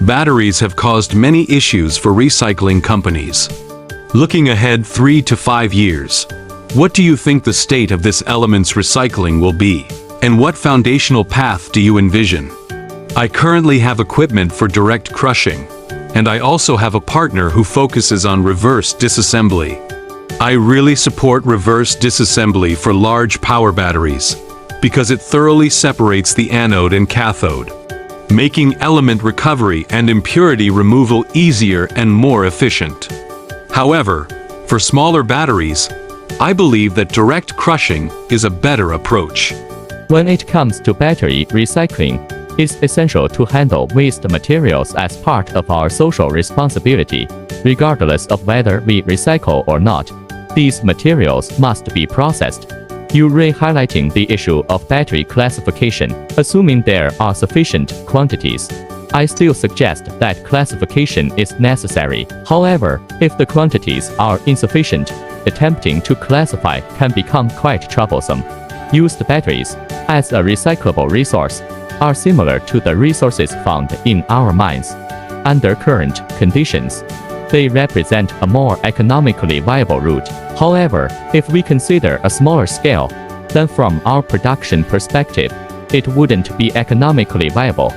batteries have caused many issues for recycling companies. Looking ahead 3 to 5 years, what do you think the state of this element's recycling will be? And what foundational path do you envision? I currently have equipment for direct crushing, and I also have a partner who focuses on reverse disassembly. I really support reverse disassembly for large power batteries, because it thoroughly separates the anode and cathode, making element recovery and impurity removal easier and more efficient. However, for smaller batteries, I believe that direct crushing is a better approach. When it comes to battery recycling, it's essential to handle waste materials as part of our social responsibility, regardless of whether we recycle or not. These materials must be processed. You highlighting the issue of battery classification, assuming there are sufficient quantities. I still suggest that classification is necessary. However, if the quantities are insufficient, attempting to classify can become quite troublesome. Used batteries, as a recyclable resource, are similar to the resources found in our mines. Under current conditions, they represent a more economically viable route. However, if we consider a smaller scale, then from our production perspective, it wouldn't be economically viable.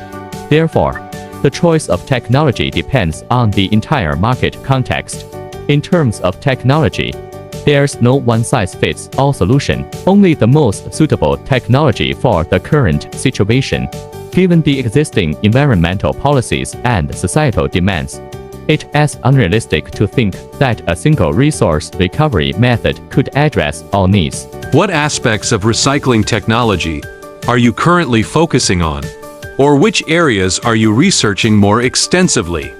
Therefore, the choice of technology depends on the entire market context. In terms of technology, there's no one-size-fits-all solution, only the most suitable technology for the current situation. Given the existing environmental policies and societal demands, it is unrealistic to think that a single resource recovery method could address all needs. What aspects of recycling technology are you currently focusing on? Or which areas are you researching more extensively?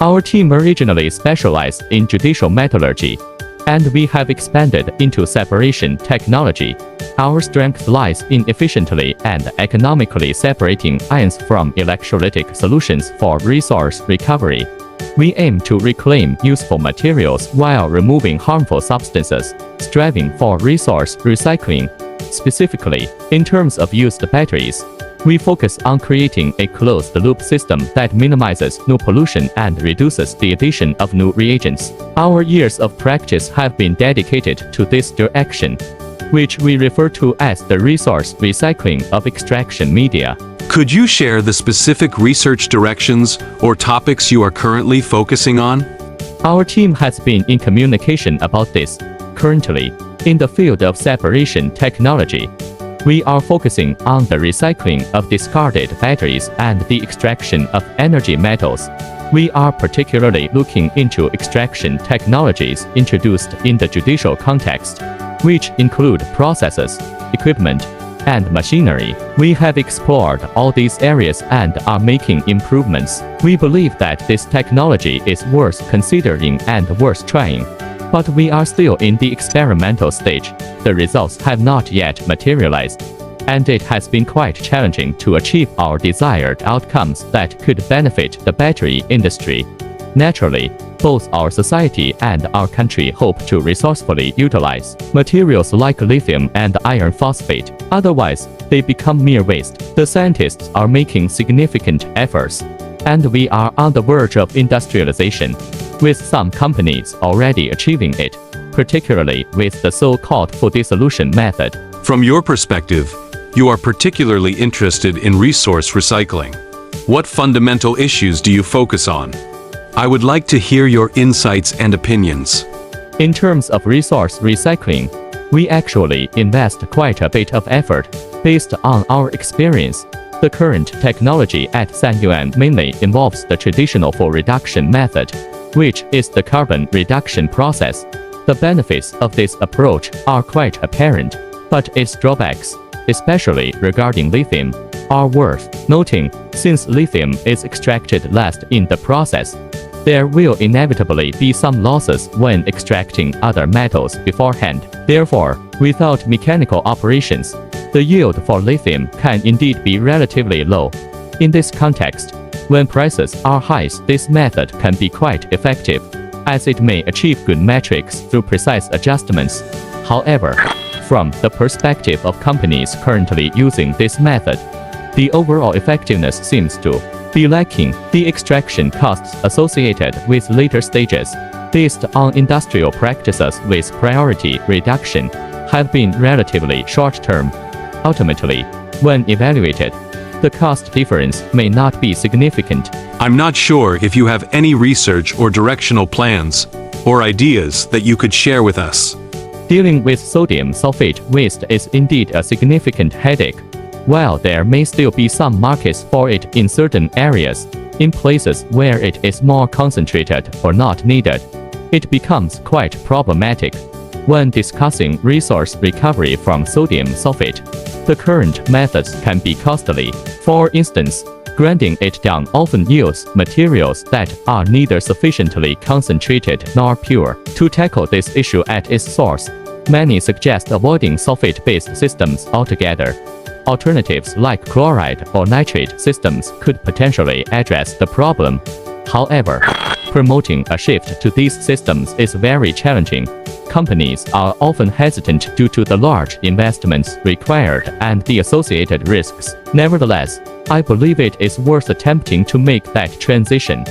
Our team originally specialized in judicial metallurgy, and we have expanded into separation technology. Our strength lies in efficiently and economically separating ions from electrolytic solutions for resource recovery. We aim to reclaim useful materials while removing harmful substances, striving for resource recycling. Specifically, in terms of used batteries, we focus on creating a closed-loop system that minimizes new pollution and reduces the addition of new reagents. Our years of practice have been dedicated to this direction, which we refer to as the resource recycling of extraction media. Could you share the specific research directions or topics you are currently focusing on? Our team has been in communication about this. Currently, in the field of separation technology, we are focusing on the recycling of discarded batteries and the extraction of energy metals. We are particularly looking into extraction technologies introduced in the judicial context, which include processes, equipment, and machinery. We have explored all these areas and are making improvements. We believe that this technology is worth considering and worth trying. But we are still in the experimental stage. The results have not yet materialized, and it has been quite challenging to achieve our desired outcomes that could benefit the battery industry. Naturally, both our society and our country hope to resourcefully utilize materials like lithium and iron phosphate. Otherwise, they become mere waste. The scientists are making significant efforts, and we are on the verge of industrialization, with some companies already achieving it, particularly with the so-called full dissolution method. From your perspective, you are particularly interested in resource recycling. What fundamental issues do you focus on? I would like to hear your insights and opinions. In terms of resource recycling, we actually invest quite a bit of effort based on our experience. The current technology at Sanyuan mainly involves the traditional full reduction method, which is the carbon reduction process. The benefits of this approach are quite apparent, but its drawbacks, especially regarding lithium, are worth noting. Since lithium is extracted last in the process, there will inevitably be some losses when extracting other metals beforehand. Therefore, without mechanical operations, the yield for lithium can indeed be relatively low. In this context, when prices are high, this method can be quite effective, as it may achieve good metrics through precise adjustments. However, from the perspective of companies currently using this method, the overall effectiveness seems to lacking the extraction costs associated with later stages, based on industrial practices with priority reduction, have been relatively short-term. Ultimately, when evaluated, the cost difference may not be significant. I'm not sure if you have any research or directional plans or ideas that you could share with us. Dealing with sodium sulfate waste is indeed a significant headache. While there may still be some markets for it in certain areas, in places where it is more concentrated or not needed, it becomes quite problematic. When discussing resource recovery from sodium sulfate, the current methods can be costly. For instance, grinding it down often yields materials that are neither sufficiently concentrated nor pure. To tackle this issue at its source, many suggest avoiding sulfate-based systems altogether. Alternatives like chloride or nitrate systems could potentially address the problem. However, promoting a shift to these systems is very challenging. Companies are often hesitant due to the large investments required and the associated risks. Nevertheless, I believe it is worth attempting to make that transition.